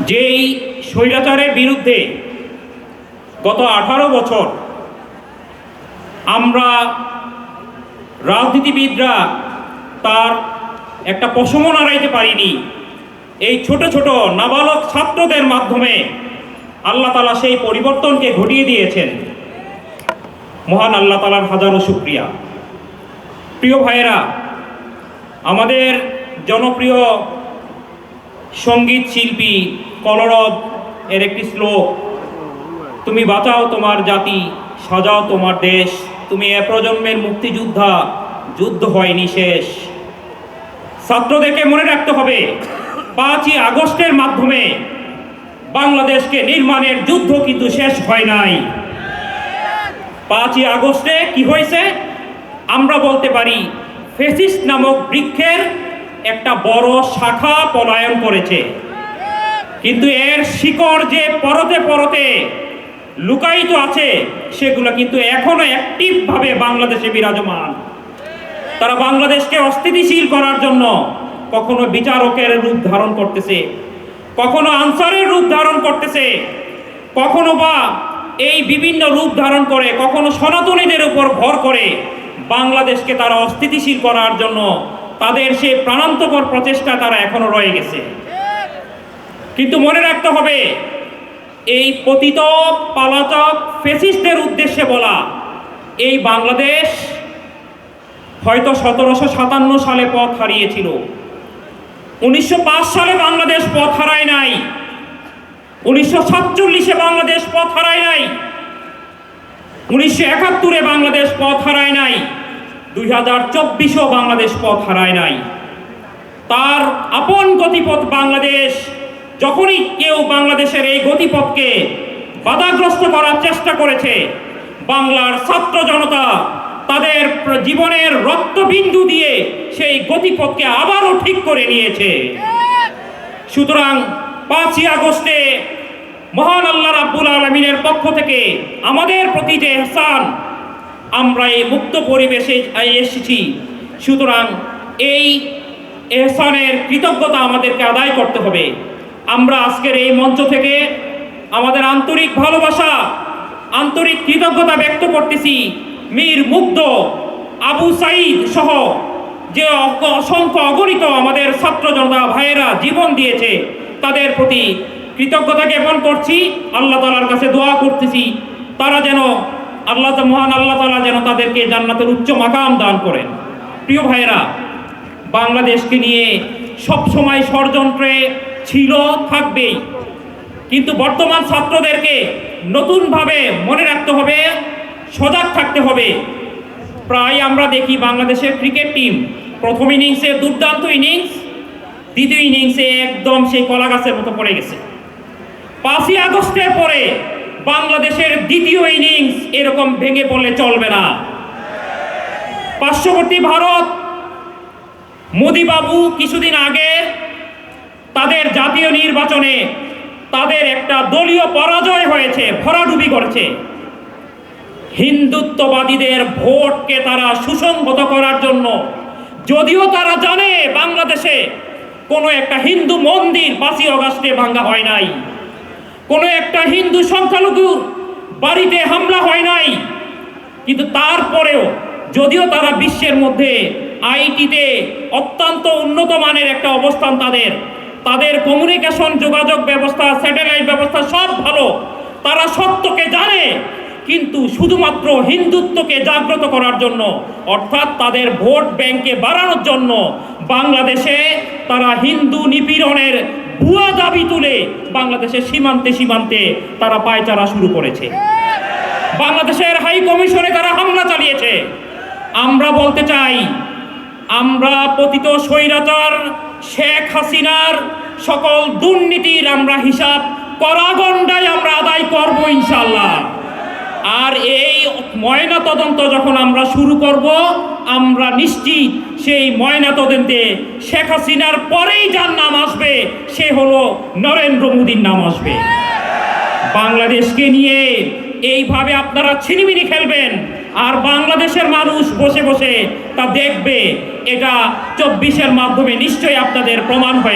যেই স্বৈরাচারের বিরুদ্ধে গত 18 বছর আমরা রাজনীতিবিদরা তার একটা পশমও নাড়াইতে পারিনি, এই ছোট ছোট নাবালক ছাত্রদের মাধ্যমে আল্লাহ তাআলা সেই পরিবর্তনকে ঘটিয়ে দিয়েছেন। মহান আল্লাহ তাআলার হাজারো শুকরিয়া। প্রিয় ভাইয়েরা, আমাদের জনপ্রিয় সঙ্গীত শিল্পী কলরব এর একটি শ্লোক, তুমি বাঁচাও তোমার জাতি, সাজাও তোমার দেশ, তুমি এ প্রজন্মের মুক্তিযোদ্ধা, যুদ্ধ হয়নি শেষ। ছাত্রদেরকে মনে রাখতে হবে, 5ই আগস্টের মাধ্যমে বাংলাদেশকে নির্মাণের যুদ্ধ কিন্তু শেষ হয় নাই। 5ই আগস্টে কি হয়েছে আমরা বলতে পারি, ফ্যাসিস্ট নামক বৃক্ষের একটা বড় শাখা পলায়ন করেছে, কিন্তু এর শিকড় যে পরতে পরতে লুকায়িত আছে সেগুলো কিন্তু এখনো অ্যাক্টিভভাবে বাংলাদেশে বিরাজমান। তারা বাংলাদেশকে অস্থিতিশীল করার জন্য কখনো বিচারকের রূপ ধারণ করতেছে, কখনো আনসারের রূপ ধারণ করতেছে, কখনো বা এই বিভিন্ন রূপ ধারণ করে, কখনো সনাতনীদের উপর ভর করে বাংলাদেশকে তারা অস্থিতিশীল করার জন্য তাদের সেই প্রাণান্তকর প্রচেষ্টা তারা এখনো রয়ে গেছে। কিন্তু মনে রাখতে হবে, এই পতিত পালাতক ফ্যাসিস্টদের উদ্দেশ্যে বলা এই বাংলাদেশ হয়তো 1757 সালে পথ হারিয়েছিল, 1905 সালে বাংলাদেশ পথ হারায় নাই, 1947-এ বাংলাদেশ পথ হারায় নাই, 1971-এ বাংলাদেশ পথ হারায় নাই, 2024-এও বাংলাদেশ পথ হারায় নাই। তার আপন গতিপথ বাংলাদেশ। যখনই কেউ বাংলাদেশের এই গতিপথকে বাধাগ্রস্ত করার চেষ্টা করেছে, বাংলার ছাত্র জনতা তাদের জীবনের রক্তবিন্দু দিয়ে সেই গতিপথকে আবারও ঠিক করে নিয়েছে। সুতরাং 5ই আগস্টে মহান আল্লাহ রাব্বুল আলামিনের পক্ষ থেকে আমাদের প্রতি যে ইহসান, আমরা এই মুক্ত পরিবেশে এসেছি, সুতরাং এই ইহসানের কৃতজ্ঞতা আমাদেরকে আদায় করতে হবে। আমরা আজকের এই মঞ্চ থেকে আমাদের আন্তরিক ভালোবাসা, আন্তরিক কৃতজ্ঞতা ব্যক্ত করতেছি মীর মুগ্ধ, আবু সাঈদ সহ যে অসংখ্য অগণিত আমাদের ছাত্র জনতা ভাইয়েরা জীবন দিয়েছে, তাদের প্রতি কৃতজ্ঞতা জ্ঞাপন করছি। আল্লাহ তাআলার কাছে দোয়া করতেছি তারা যেন মহান আল্লাহ তাআলা যেন তাদেরকে জান্নাতের উচ্চ মাকাম দান করেন। প্রিয় ভাইয়েরা, বাংলাদেশকে নিয়ে সবসময় ষড়যন্ত্রে ছিল, থাকবেই, কিন্তু বর্তমান ছাত্রদেরকে নতুনভাবে মনে রাখতে হবে, সজাগ থাকতে হবে। প্রায় আমরা দেখি বাংলাদেশের ক্রিকেট টিম প্রথম ইনিংসে দুর্দান্ত ইনিংস, দ্বিতীয় ইনিংসে একদম সেই কলা গাছের মতো পড়ে গেছে। 5ই আগস্টের পরে বাংলাদেশের দ্বিতীয় ইনিংস এরকম ভেঙে পড়লে চলবে না। পার্শ্ববর্তী ভারত, মোদি বাবু কিছুদিন আগে তাদের জাতীয় নির্বাচনে তাদের একটা দলীয় পরাজয় হয়েছে, ভরাডুবি করেছে। হিন্দুত্ববাদীদের ভোটকে তারা সুসংহত করার জন্য, যদিও তারা জানে বাংলাদেশে কোনো একটা হিন্দু মন্দির 5ই আগস্টে ভাঙা হয় নাই, কোনো একটা হিন্দু সংখ্যালঘুর বাড়িতে হামলা হয় নাই, কিন্তু তারপরেও যদিও তারা বিশ্বের মধ্যে আইটিতে অত্যন্ত উন্নত মানের একটা অবস্থান, তাদের কমিউনিকেশন যোগাযোগ ব্যবস্থা, স্যাটেলাইট ব্যবস্থা সব ভালো, তারা সত্যকে জানে, কিন্তু শুধুমাত্র হিন্দুত্বকে জাগ্রত করার জন্য, অর্থাৎ তাদের ভোট ব্যাংকে বাড়ানোর জন্য বাংলাদেশে তারা হিন্দু নিপীড়নের ভুয়া দাবি তুলে বাংলাদেশের সীমান্তে সীমান্তে তারা পায়চারা শুরু করেছে। বাংলাদেশের হাই কমিশনে তারা হামলা চালিয়েছে। আমরা বলতে চাই, আমরা পতিত স্বৈরাচার শেখ হাসিনার সকল দুর্নীতির আমরা হিসাব কড়াগন্ডায় আমরা আদায় করব ইনশাআল্লাহ। আর এই ময়না তদন্ত যখন আমরা শুরু করব, আমরা নিশ্চিত সেই ময়না তদন্তে শেখ হাসিনার পরেই যার নাম আসবে সে হলো নরেন্দ্র মোদীর নাম আসবে। বাংলাদেশকে নিয়ে এইভাবে আপনারা ছিনিমিনি খেলবেন, আর বাংলাদেশের মানুষ বসে বসে তা দেখবে, এটা 24-এর মাধ্যমে নিশ্চয়ই আপনাদের প্রমাণ হয়ে